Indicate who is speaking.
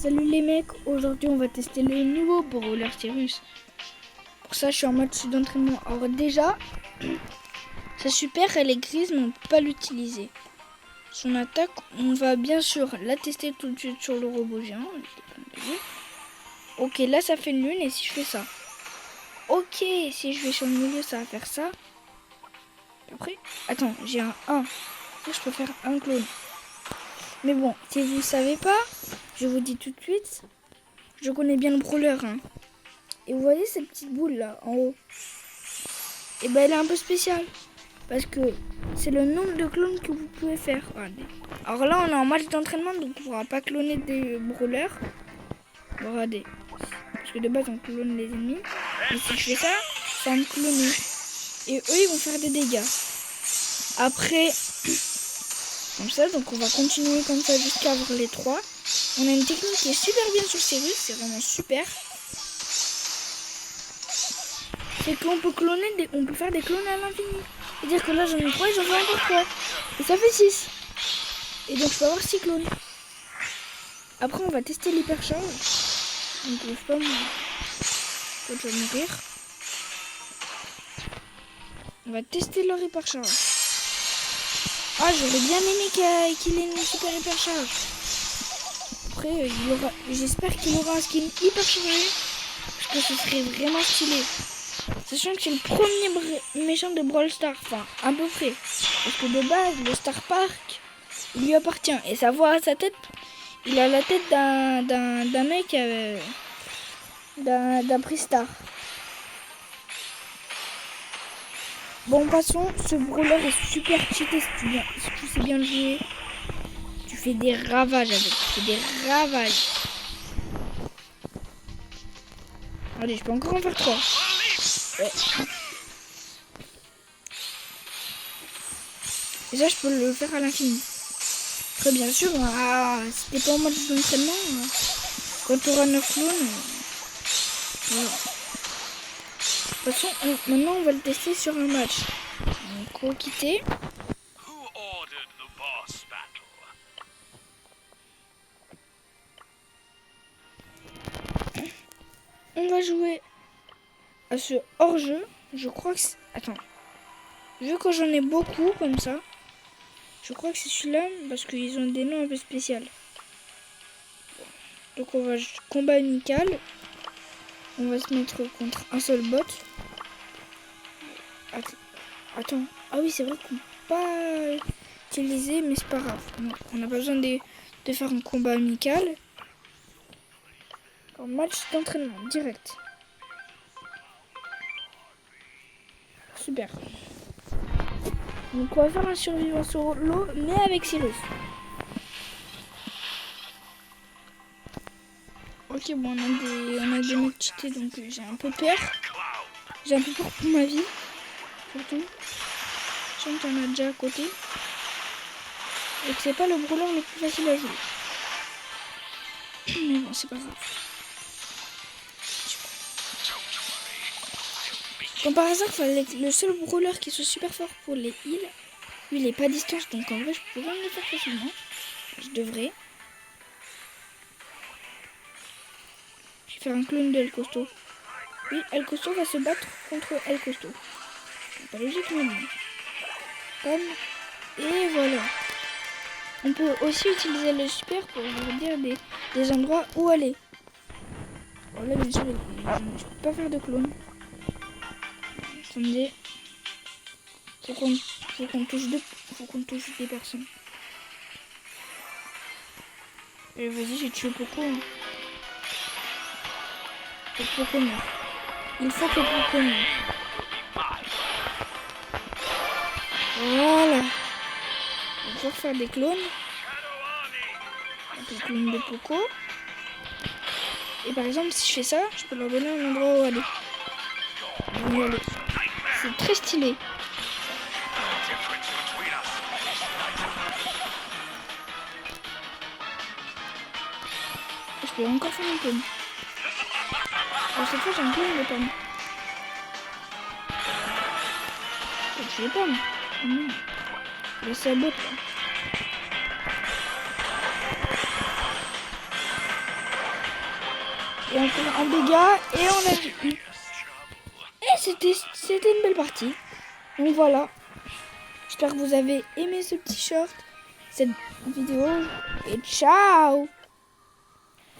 Speaker 1: Salut les mecs, aujourd'hui on va tester le nouveau brawler Cyrus. Pour ça je suis en mode d'entraînement. Alors déjà, sa super elle est grise mais on peut pas l'utiliser. Son attaque, on va bien sûr la tester tout de suite sur le robot géant. Ok, là ça fait une lune et si je fais ça. Ok, si je vais sur le milieu ça va faire ça. Après, attends, j'ai un 1. Là, je peux faire un clone. Mais bon, si vous savez pas, je vous dis tout de suite, je connais bien le brawler. Hein. Et vous voyez cette petite boule là en haut. Et ben elle est un peu spéciale. Parce que c'est le nombre de clones que vous pouvez faire. Regardez. Alors là on est en match d'entraînement donc on ne pourra pas cloner des brawlers. Regardez. Parce que de base on clone les ennemis. Mais si je fais ça, ça va me cloner. Et eux ils vont faire des dégâts. Après, comme ça, donc on va continuer comme ça jusqu'à avoir les 3. On a une technique qui est super bien sur Cyrus, c'est vraiment super. C'est qu'on peut cloner, on peut faire des clones à l'infini. C'est-à-dire que là j'en ai 3 et j'en veux encore 3. Et ça fait 6. Et donc je peux avoir 6 clones. Après on va tester l'hypercharge. Donc je sais pas moi. Quand je vais mourir. On va tester leur hypercharge. Ah j'aurais bien aimé qu'il ait une super hypercharge. Après j'espère qu'il aura un skin hyper chargé. Parce que ce serait vraiment stylé. Sachant que c'est le premier méchant de Brawl Stars, enfin à peu près. Parce que de base, le Star Park, il lui appartient. Et ça voit à sa tête, il a la tête d'un mec, d'un Pristar. Bon, passons, ce brawler est super cheaté si tu sais bien le jouer. Tu fais des ravages avec, tu fais des ravages. Allez, je peux encore en faire 3. Ouais. Et ça, je peux le faire à l'infini. Très bien sûr, si t'es pas en mode d'entraînement, quand tu auras 9 clones, voilà. De toute façon, maintenant on va le tester sur un match. Donc, on va quitter. On va jouer à ce hors-jeu. Je crois que c'est... Attends. Vu que j'en ai beaucoup comme ça, je crois que c'est celui-là parce qu'ils ont des noms un peu spéciaux. Donc on va combat amical. On va se mettre contre un seul bot. Attends. Ah oui, c'est vrai qu'on peut pas utiliser, mais c'est pas grave. On n'a pas besoin de faire un combat amical. Un match d'entraînement direct. Super. Donc on va faire un survivant solo, mais avec Cyrus. Ok, bon, on a des mecs cheatés, donc j'ai un peu peur. J'ai un peu peur pour ma vie. Surtout. Je sens qu'on a déjà à côté. Et que c'est pas le brawler le plus facile à jouer. Mais bon, c'est pas grave. Comme par hasard, le seul brawler qui soit super fort pour les heals. Lui, il est pas à distance, donc en vrai, je pourrais me le faire facilement. Je devrais. Je vais faire un clone de El Costo. Oui, El Costo va se battre contre El Costo. C'est pas logique, mais bon. Comme. Et voilà. On peut aussi utiliser le super pour vous dire des endroits où aller. Bon, là, bien sûr, je peux pas faire de clone. Attendez. Faut qu'on touche des personnes. Et vas-y, j'ai tué Poco. Hein. Faut que Poco meure. Il faut que Poco meure. Voilà. On va faire des clones. Des clones de Poco. Et par exemple, si je fais ça, je peux leur donner un endroit où aller. C'est très stylé. Je peux encore faire un clone. Alors cette fois j'ai un clone de pomme. Je les pommes. Laissez la botte là. Et encore un dégât. Et on a eu. Et c'était une belle partie. Donc voilà. J'espère que vous avez aimé ce petit short, cette vidéo. Et ciao!